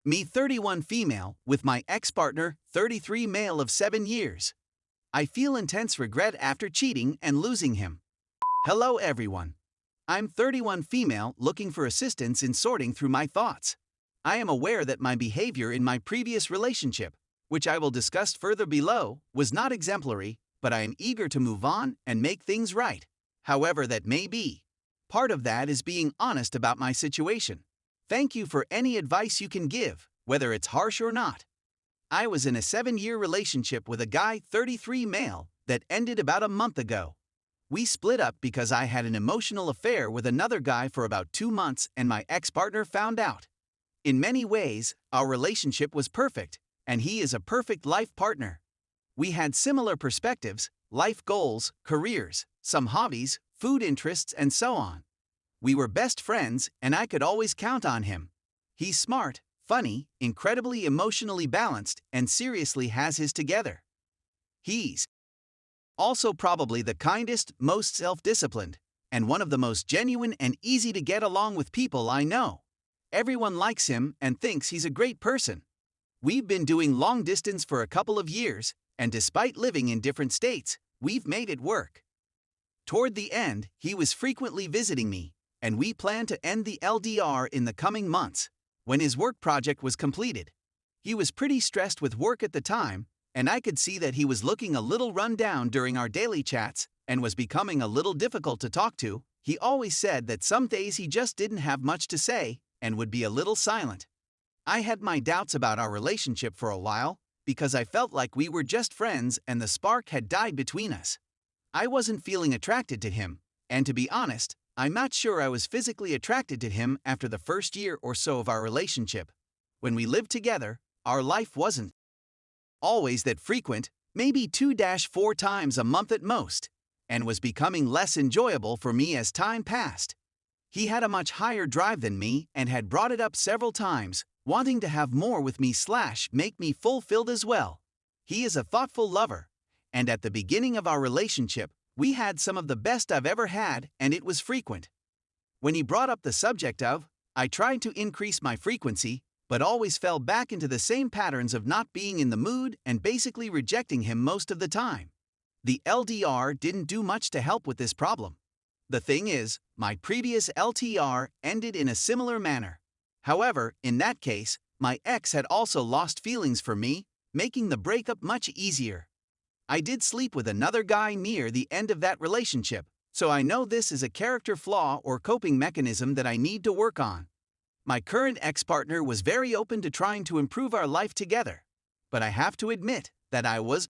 Me 31 female, with my ex-partner 33 male of 7 years. I feel intense regret after cheating and losing him. Hello everyone. I'm 31 female looking for assistance in sorting through my thoughts. I am aware that my behavior in my previous relationship, which I will discuss further below, was not exemplary, but I am eager to move on and make things right. However that may be. Part of that is being honest about my situation. Thank you for any advice you can give, whether it's harsh or not. I was in a 7-year relationship with a guy 33 male that ended about a month ago. We split up because I had an emotional affair with another guy for about 2 months and my ex-partner found out. In many ways, our relationship was perfect, and he is a perfect life partner. We had similar perspectives, life goals, careers, some hobbies, food interests, and so on. We were best friends, and I could always count on him. He's smart, funny, incredibly emotionally balanced, and seriously has his together. He's also probably the kindest, most self-disciplined, and one of the most genuine and easy to get along with people I know. Everyone likes him and thinks he's a great person. We've been doing long distance for a couple of years, and despite living in different states, we've made it work. Toward the end, he was frequently visiting me, and we planned to end the LDR in the coming months, when his work project was completed. He was pretty stressed with work at the time, and I could see that he was looking a little run down during our daily chats and was becoming a little difficult to talk to. He always said that some days he just didn't have much to say and would be a little silent. I had my doubts about our relationship for a while because I felt like we were just friends and the spark had died between us. I wasn't feeling attracted to him, and to be honest, I'm not sure I was physically attracted to him after the first year or so of our relationship. When we lived together, our life wasn't always that frequent, maybe 2-4 times a month at most, and was becoming less enjoyable for me as time passed. He had a much higher drive than me and had brought it up several times, wanting to have more with me / make me fulfilled as well. He is a thoughtful lover, and at the beginning of our relationship, we had some of the best I've ever had, and it was frequent. When he brought up the subject of, I tried to increase my frequency, but always fell back into the same patterns of not being in the mood and basically rejecting him most of the time. The LDR didn't do much to help with this problem. The thing is, my previous LTR ended in a similar manner. However, in that case, my ex had also lost feelings for me, making the breakup much easier. I did sleep with another guy near the end of that relationship, so I know this is a character flaw or coping mechanism that I need to work on. My current ex-partner was very open to trying to improve our life together, but I have to admit that I was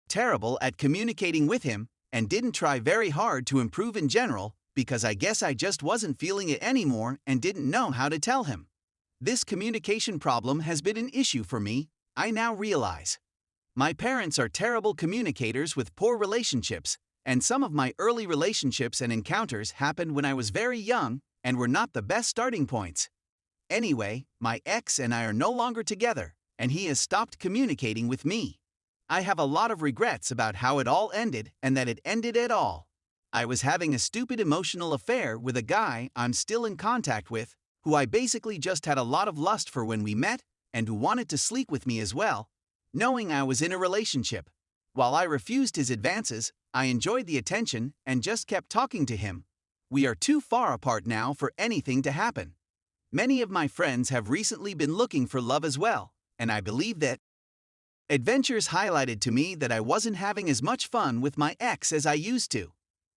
terrible at communicating with him and didn't try very hard to improve in general because I guess I just wasn't feeling it anymore and didn't know how to tell him. This communication problem has been an issue for me, I now realize. My parents are terrible communicators with poor relationships, and some of my early relationships and encounters happened when I was very young and were not the best starting points. Anyway, my ex and I are no longer together, and he has stopped communicating with me. I have a lot of regrets about how it all ended and that it ended at all. I was having a stupid emotional affair with a guy I'm still in contact with, who I basically just had a lot of lust for when we met, and who wanted to sleep with me as well, knowing I was in a relationship. While I refused his advances, I enjoyed the attention and just kept talking to him. We are too far apart now for anything to happen. Many of my friends have recently been looking for love as well, and I believe that adventures highlighted to me that I wasn't having as much fun with my ex as I used to.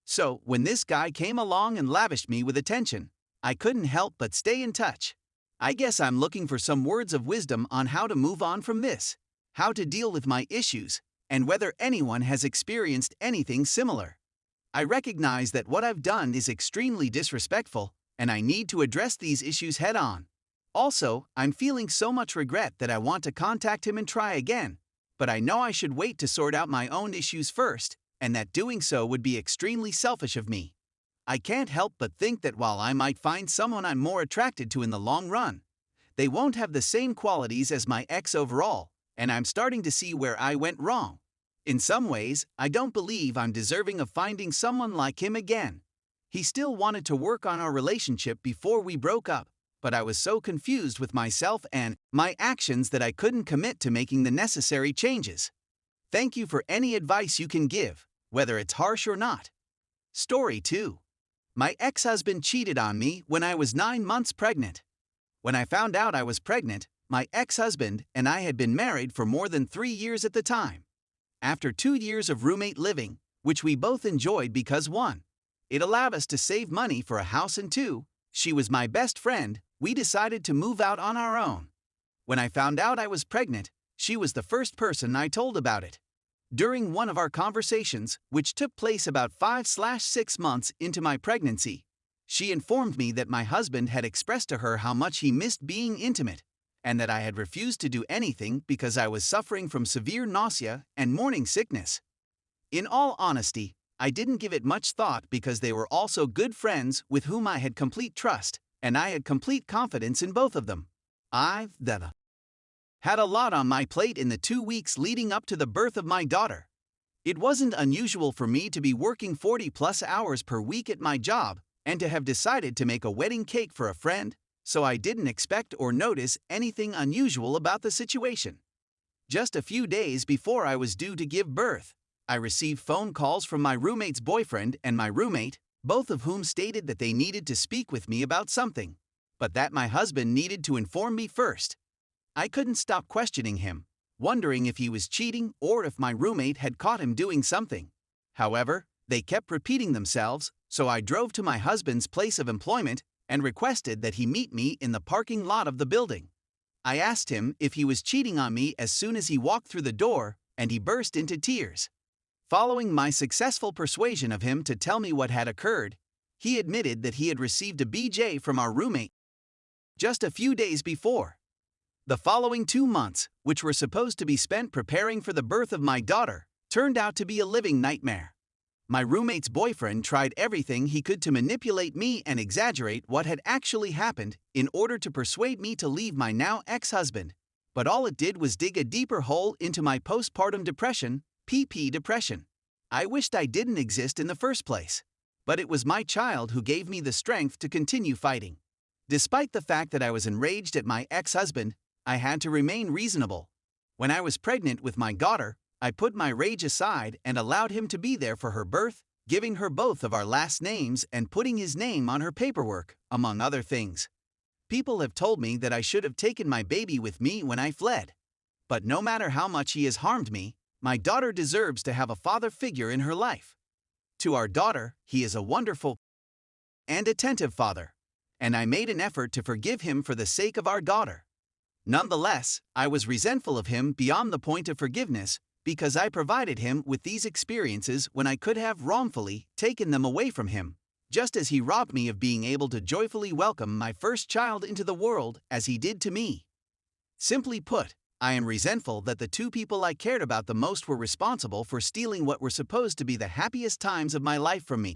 So, when this guy came along and lavished me with attention, I couldn't help but stay in touch. I guess I'm looking for some words of wisdom on how to move on from this, how to deal with my issues, and whether anyone has experienced anything similar. I recognize that what I've done is extremely disrespectful, and I need to address these issues head-on. Also, I'm feeling so much regret that I want to contact him and try again, but I know I should wait to sort out my own issues first, and that doing so would be extremely selfish of me. I can't help but think that while I might find someone I'm more attracted to in the long run, they won't have the same qualities as my ex overall, and I'm starting to see where I went wrong. In some ways, I don't believe I'm deserving of finding someone like him again. He still wanted to work on our relationship before we broke up, but I was so confused with myself and my actions that I couldn't commit to making the necessary changes. Thank you for any advice you can give, whether it's harsh or not. Story 2. My ex-husband cheated on me when I was 9 months pregnant. When I found out I was pregnant, my ex-husband and I had been married for more than 3 years at the time. After 2 years of roommate living, which we both enjoyed because 1, it allowed us to save money for a house, and 2, she was my best friend, we decided to move out on our own. When I found out I was pregnant, she was the first person I told about it. During one of our conversations, which took place about 5/6 months into my pregnancy, she informed me that my husband had expressed to her how much he missed being intimate, and that I had refused to do anything because I was suffering from severe nausea and morning sickness. In all honesty, I didn't give it much thought because they were also good friends with whom I had complete trust, and I had complete confidence in both of them. I had a lot on my plate in the 2 weeks leading up to the birth of my daughter. It wasn't unusual for me to be working 40+ hours per week at my job and to have decided to make a wedding cake for a friend, so I didn't expect or notice anything unusual about the situation. Just a few days before I was due to give birth, I received phone calls from my roommate's boyfriend and my roommate, both of whom stated that they needed to speak with me about something, but that my husband needed to inform me first. I couldn't stop questioning him, wondering if he was cheating or if my roommate had caught him doing something. However, they kept repeating themselves, so I drove to my husband's place of employment and requested that he meet me in the parking lot of the building. I asked him if he was cheating on me as soon as he walked through the door, and he burst into tears. Following my successful persuasion of him to tell me what had occurred, he admitted that he had received a BJ from our roommate just a few days before. The following 2 months, which were supposed to be spent preparing for the birth of my daughter, turned out to be a living nightmare. My roommate's boyfriend tried everything he could to manipulate me and exaggerate what had actually happened in order to persuade me to leave my now ex-husband, but all it did was dig a deeper hole into my postpartum depression, PP depression. I wished I didn't exist in the first place, but it was my child who gave me the strength to continue fighting. Despite the fact that I was enraged at my ex-husband, I had to remain reasonable. When I was pregnant with my daughter, I put my rage aside and allowed him to be there for her birth, giving her both of our last names and putting his name on her paperwork, among other things. People have told me that I should have taken my baby with me when I fled. But no matter how much he has harmed me, my daughter deserves to have a father figure in her life. To our daughter, he is a wonderful and attentive father, and I made an effort to forgive him for the sake of our daughter. Nonetheless, I was resentful of him beyond the point of forgiveness because I provided him with these experiences when I could have wrongfully taken them away from him, just as he robbed me of being able to joyfully welcome my first child into the world as he did to me. Simply put, I am resentful that the 2 people I cared about the most were responsible for stealing what were supposed to be the happiest times of my life from me.